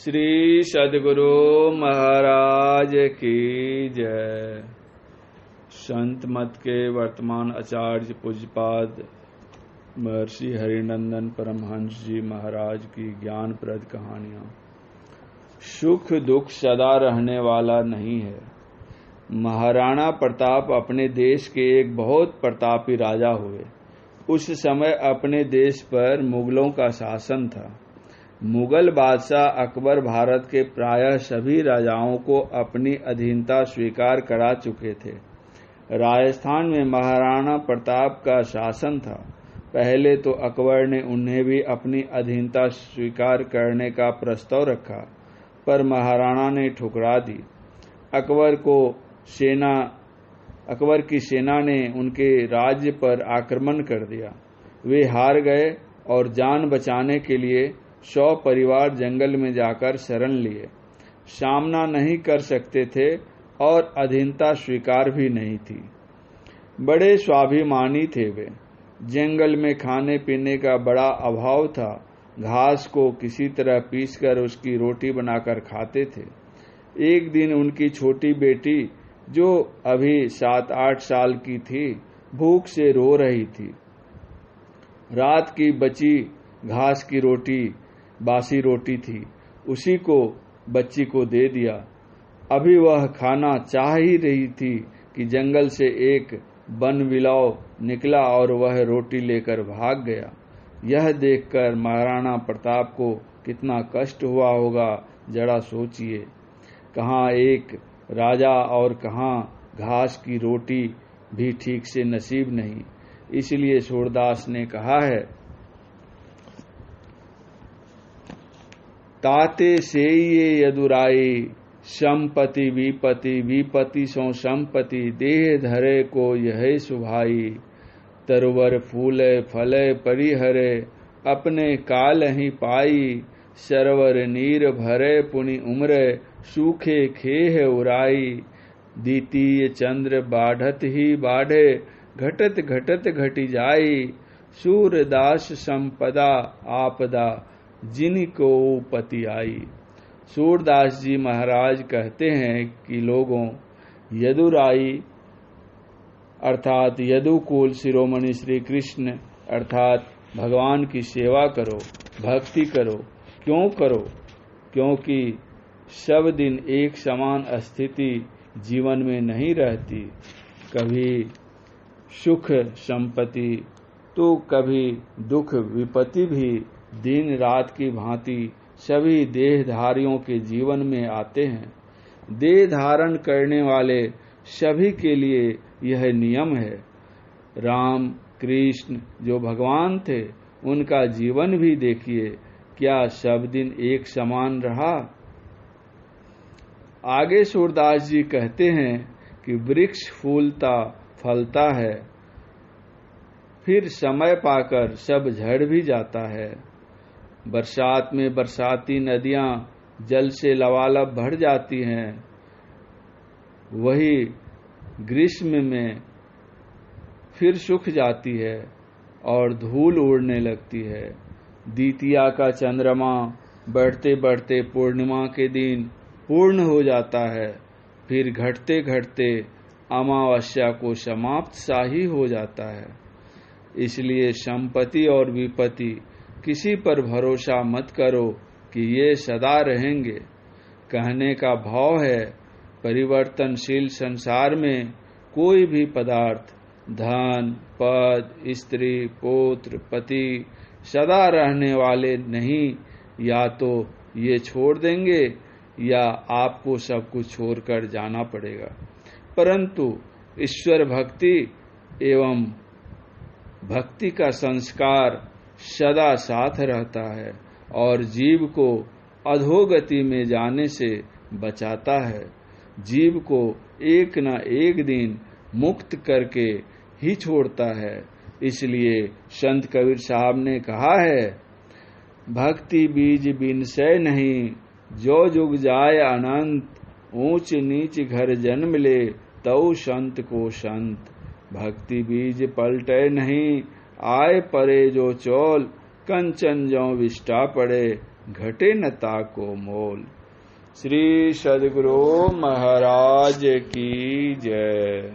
श्री सद्गुरु महाराज की जय। संत मत के वर्तमान आचार्य पूज्यपाद महर्षि हरिनंदन परमहंस जी महाराज की ज्ञानप्रद कहानियां। सुख दुख सदा रहने वाला नहीं है। महाराणा प्रताप अपने देश के एक बहुत प्रतापी राजा हुए। उस समय अपने देश पर मुगलों का शासन था। मुगल बादशाह अकबर भारत के प्रायः सभी राजाओं को अपनी अधीनता स्वीकार करा चुके थे। राजस्थान में महाराणा प्रताप का शासन था। पहले तो अकबर ने उन्हें भी अपनी अधीनता स्वीकार करने का प्रस्ताव रखा, पर महाराणा ने ठुकरा दी। अकबर की सेना ने उनके राज्य पर आक्रमण कर दिया। वे हार गए और जान बचाने के लिए 100 परिवार जंगल में जाकर शरण लिए। सामना नहीं कर सकते थे और अधीनता स्वीकार भी नहीं थी। बड़े स्वाभिमानी थे वे। जंगल में खाने पीने का बड़ा अभाव था। घास को किसी तरह पीसकर उसकी रोटी बनाकर खाते थे। एक दिन उनकी छोटी बेटी, जो अभी 7-8 साल की थी, भूख से रो रही थी। रात की बची घास की रोटी बासी रोटी थी, उसी को बच्ची को दे दिया। अभी वह खाना चाह ही रही थी कि जंगल से एक बनबिलाव निकला और वह रोटी लेकर भाग गया। यह देखकर महाराणा प्रताप को कितना कष्ट हुआ होगा, जरा सोचिए। कहाँ एक राजा और कहाँ घास की रोटी भी ठीक से नसीब नहीं। इसलिए सूरदास ने कहा है, ताते से ये यदुराई संपत्ति विपत्ति, विपत्ति सो संपत्ति, देह धरे को यह सुभाई। तरवर फूले फले परिहरे, अपने काल ही पाई। सरवर नीर भरे पुनि उम्रे, सूखे खेह उराई। द्वितीय चंद्र बाढ़त ही बाढ़े, घटत घटत घटी जाई। सूरदास संपदा आपदा, जिनको पति आई। सूरदास जी महाराज कहते हैं कि लोगों, यदुराई अर्थात यदुकुल शिरोमणि श्री कृष्ण अर्थात भगवान की सेवा करो, भक्ति करो। क्यों करो? क्योंकि सब दिन एक समान स्थिति जीवन में नहीं रहती। कभी सुख संपत्ति तो कभी दुख विपत्ति भी दिन रात की भांति सभी देहधारियों के जीवन में आते हैं। देह धारण करने वाले सभी के लिए यह नियम है। राम कृष्ण जो भगवान थे, उनका जीवन भी देखिए, क्या सब दिन एक समान रहा? आगे सूरदास जी कहते हैं कि वृक्ष फूलता फलता है, फिर समय पाकर सब झड़ भी जाता है। बरसात में बरसाती नदियां जल से लबालब भर जाती हैं, वही ग्रीष्म में फिर सूख जाती है और धूल उड़ने लगती है। द्वितीया का चंद्रमा बढ़ते बढ़ते पूर्णिमा के दिन पूर्ण हो जाता है, फिर घटते घटते अमावस्या को समाप्त सा ही हो जाता है। इसलिए संपत्ति और विपत्ति किसी पर भरोसा मत करो कि ये सदा रहेंगे। कहने का भाव है, परिवर्तनशील संसार में कोई भी पदार्थ, धन, पद, स्त्री, पुत्र, पति सदा रहने वाले नहीं। या तो ये छोड़ देंगे या आपको सब कुछ छोड़कर जाना पड़ेगा। परंतु ईश्वर भक्ति एवं भक्ति का संस्कार सदा साथ रहता है और जीव को अधोगति में जाने से बचाता है। जीव को एक न एक दिन मुक्त करके ही छोड़ता है। इसलिए संत कबीर साहब ने कहा है, भक्ति बीज बिनसै नहीं, जो जुग जाय अनंत। ऊंच नीच घर जन्म ले, तऊ संत को संत। भक्ति बीज पलटे नहीं, आए परे जो चौल। कंचन जो विष्टा पड़े, घटे न ताको मोल। श्री सद्गुरु महाराज की जय।